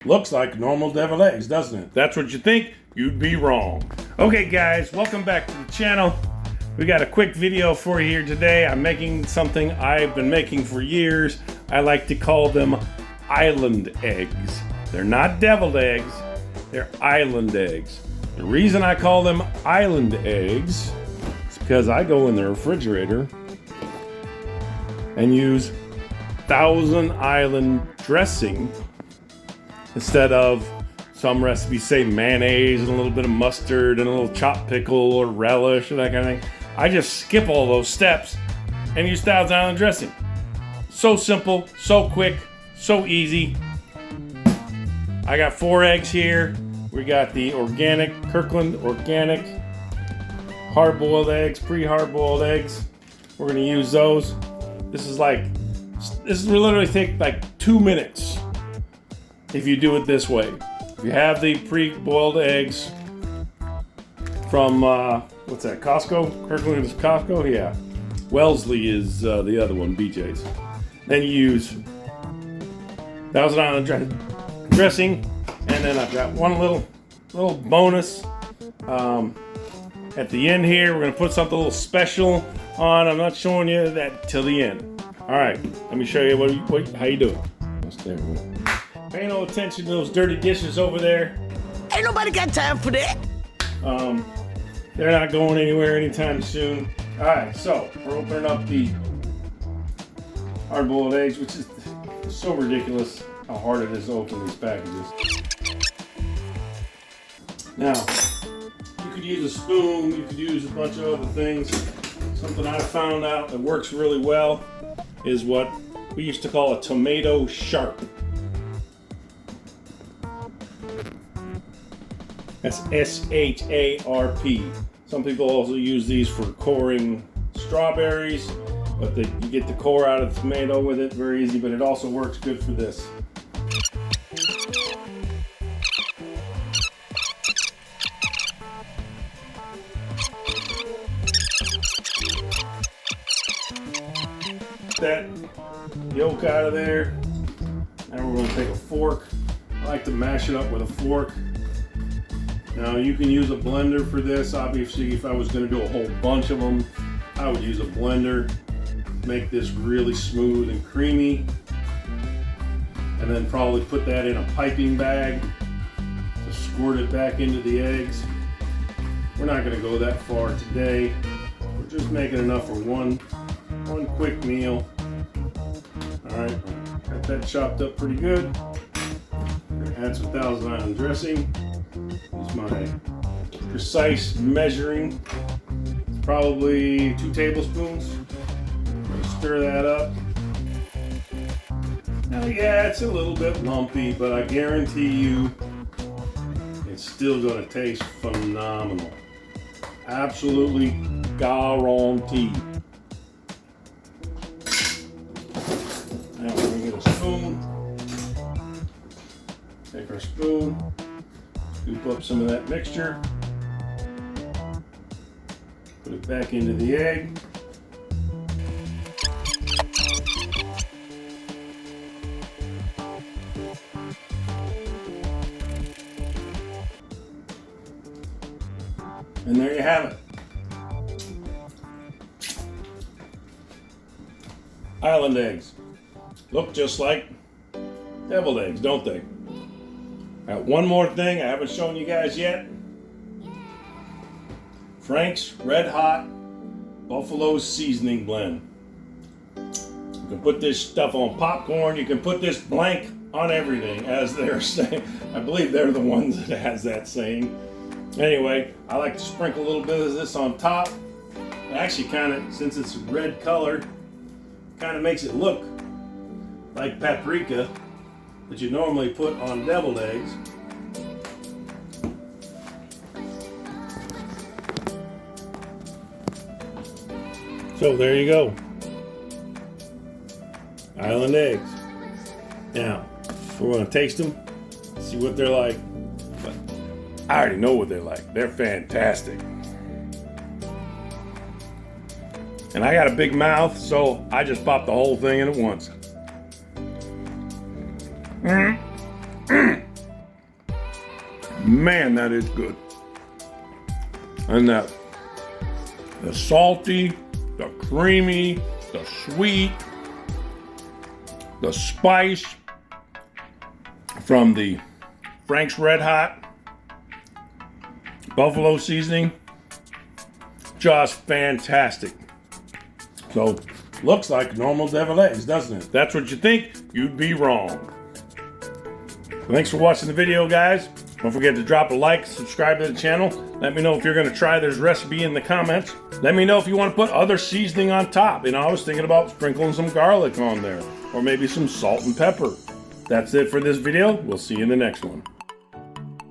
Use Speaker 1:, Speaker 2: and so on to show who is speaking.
Speaker 1: Looks like normal deviled eggs, doesn't it? That's what you think? You'd be wrong. Okay guys, welcome back to the channel. We got a quick video for you here today. I'm making something I've been making for years. I like to call them island eggs. They're not deviled eggs, they're island eggs. The reason I call them island eggs is because I go in the refrigerator and use Thousand Island dressing instead of some recipes say mayonnaise and a little bit of mustard and a little chopped pickle or relish or that kind of thing. I just skip all those steps and use Thousand Island dressing. So simple, so quick, so easy. I got 4 eggs here. We got the organic, Kirkland organic hard-boiled eggs, pre-hard-boiled eggs. We're gonna use those. This will literally take like 2 minutes if you do it this way. If you have the pre-boiled eggs from, what's that, Costco? Kirkland is Costco? Yeah. Wellesley is the other one, BJ's. Then you use Thousand Island dressing, and then I've got one little bonus. At the end here, we're gonna put something a little special on. I'm not showing you that till the end. All right, let me show you how you do it. Pay no attention to those dirty dishes over there.
Speaker 2: Ain't nobody got time for that.
Speaker 1: They're not going anywhere anytime soon. All right, so we're opening up the hard-boiled eggs, which is so ridiculous how hard it is to open these packages. Now, you could use a spoon, you could use a bunch of other things. Something I found out that works really well is what we used to call a tomato sharp. That's S-H-A-R-P. Some people also use these for coring strawberries, but you get the core out of the tomato with it, very easy, but it also works good for this. That yolk out of there. Now we're going to take a fork. I like to mash it up with a fork. Now you can use a blender for this. Obviously, if I was going to do a whole bunch of them, I would use a blender. Make this really smooth and creamy. And then probably put that in a piping bag to squirt it back into the eggs. We're not going to go that far today. We're just making enough for one quick meal. Alright, got that chopped up pretty good. Add some Thousand Island dressing. Use my precise measuring. It's probably 2 tablespoons. I'm going to stir that up. Now, yeah, it's a little bit lumpy, but I guarantee you it's still going to taste phenomenal. Absolutely guaranteed. Now we're going to get a spoon. Take our spoon. Scoop up some of that mixture. Put it back into the egg. And there you have it. Island eggs. Look just like deviled eggs, don't they? Got one more thing I haven't shown you guys yet. Frank's Red Hot Buffalo Seasoning Blend. You can put this stuff on popcorn. You can put this blank on everything, as they're saying. I believe they're the ones that has that saying. Anyway, I like to sprinkle a little bit of this on top. It actually kind of, since it's a red color, kind of makes it look like paprika that you normally put on deviled eggs. So there you go. Island eggs. Now, we're going to taste them, see what they're like. But I already know what they're like. They're fantastic. And I got a big mouth, so I just popped the whole thing in at once. Man, that is good. And that, the salty, the creamy, the sweet, the spice from the Frank's Red Hot buffalo seasoning, just fantastic. So, looks like normal deviled eggs, doesn't it? If that's what you think, you'd be wrong. Thanks for watching the video, guys. Don't forget to drop a like, subscribe to the channel. Let me know if you're going to try this recipe in the comments. Let me know if you want to put other seasoning on top. You know, I was thinking about sprinkling some garlic on there, or maybe some salt and pepper. That's it for this video. We'll see you in the next one.